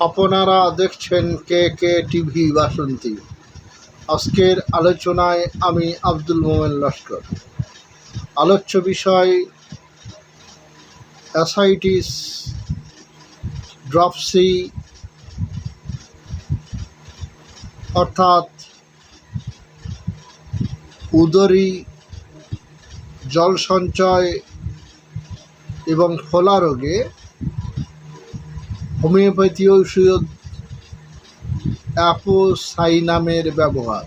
আপনারা দেখছেন কে কে টিভি বাসন্তী। আজকের আলোচনায় আমি আব্দুল মোমেন লস্কর। আলোচ্য বিষয় অ্যাসাইটিস, ড্রপসি অর্থাৎ উদরী জল সঞ্চয় এবং ফোলা রোগে হোমিওপ্যাথি ঔষধ অ্যাপোসাইনামের ব্যবহার।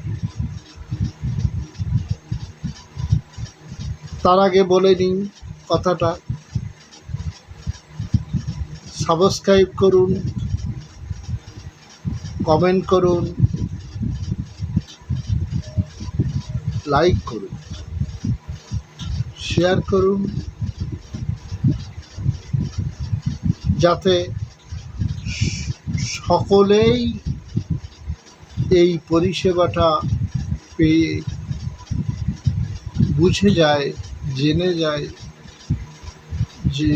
তার আগে বলে নিন কথাটা, সাবস্ক্রাইব করুন, কমেন্ট করুন, লাইক করুন, শেয়ার করুন, যাতে সকলেই এই পরিষেবাটা পেয়ে বুঝে যায়, জেনে যায় যে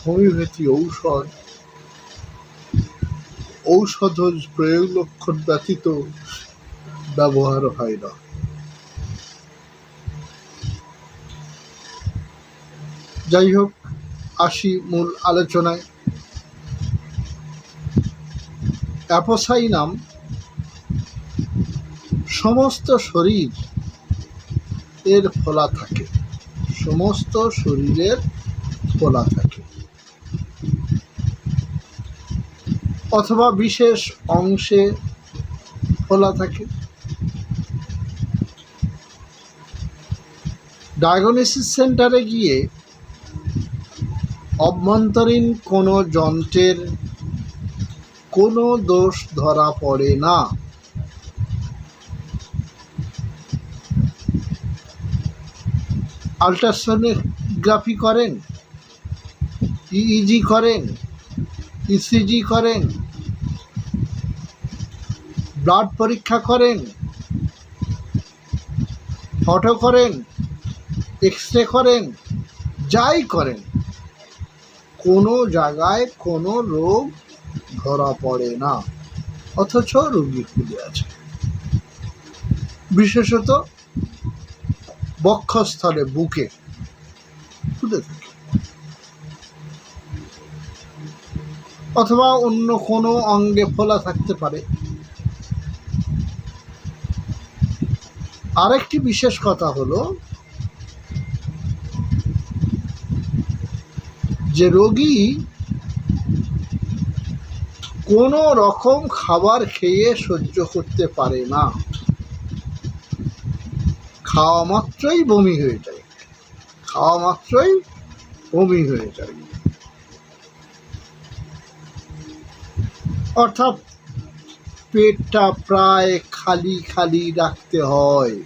হোমিওপ্যাথি ঔষধ প্রয়োগ লক্ষণ ব্যতীত ব্যবহার হয় না। যাই হোক, আসি মূল আলোচনায়। অ্যাপোসাইনাম সমস্ত শরীর এর ফোলা থাকে, সমস্ত শরীরের ফোলা থাকে অথবা বিশেষ অংশে ফোলা থাকে। ডায়াগনোসিস সেন্টারে গিয়ে অভ্যন্তরীণ কোনো যন্ত্রের কোনো দোষ ধরা পড়ে না। আল্ট্রাসোনোগ্রাফি করেন, ইইজি করেন, ইসিজি করেন, ব্লাড পরীক্ষা করেন, ফটো করেন, এক্সরে করেন, যাই করেন, কোনো জায়গায় কোনো রোগ ধরা পড়ে না, অথচ রোগী ফুলে আছে। বিশেষত বক্ষস্থলে, বুকে ফুলে থাকে, অথবা অন্য কোনো অঙ্গে ফোলা থাকতে পারে। আরেকটি বিশেষ কথা হলো যে রোগী কোনো রকম খাবার খেয়ে সহ্য করতে পারে না, খাওয়া মাত্রই বমি হয়ে যায়, খাওয়া মাত্রই বমি হয়ে যায়। অর্থাৎ পেটটা প্রায় খালি খালি রাখতে হয়।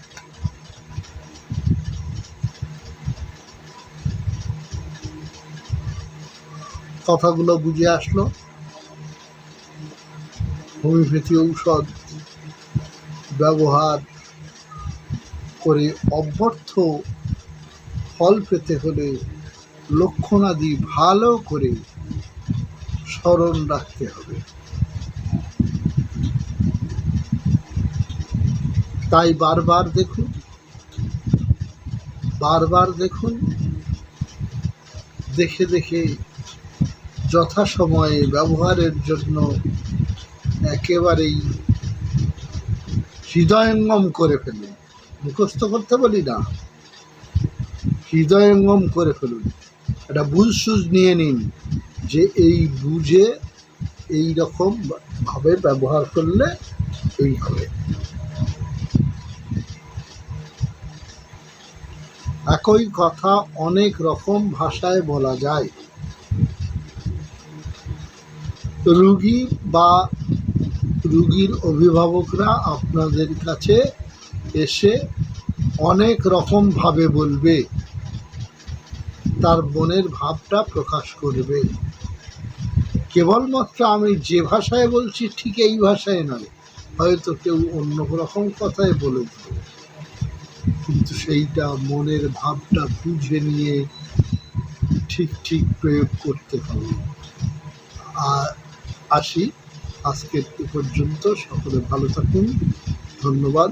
কথাগুলো বুঝে আসলো? হোমিওপ্যাথি ঔষধ ব্যবহার করে অব্যর্থ ফল পেতে হলে লক্ষণাদি ভালো করে স্মরণ রাখতে হবে। তাই বারবার দেখুন, দেখে দেখে যথাসময়ে ব্যবহারের জন্য একেবারেই হৃদয়ঙ্গম করে ফেলুন। মুখস্থ করতে বলি না, হৃদয়ঙ্গম করে ফেলুন। একটা বুঝসুঝ নিয়ে নিন যে এই বুঝে এই রকম ভাবে ব্যবহার করলে এই হবে। একই কথা অনেক রকম ভাষায় বলা যায়। রোগী বা রোগীর অভিভাবকরা আপনাদের কাছে এসে অনেক রকম ভাবে বলবে, তার মনের ভাবটা প্রকাশ করবে। কেবলমাত্র আমি যে ভাষায় বলছি ঠিক এই ভাষায় নয়, হয়তো কেউ অন্য রকম কথায় বলে দেবে, কিন্তু সেইটা মনের ভাবটা বুঝে নিয়ে ঠিক প্রয়োগ করতে হবে। আর আসি আজকের এ পর্যন্ত। সকলে ভালো থাকুন। ধন্যবাদ।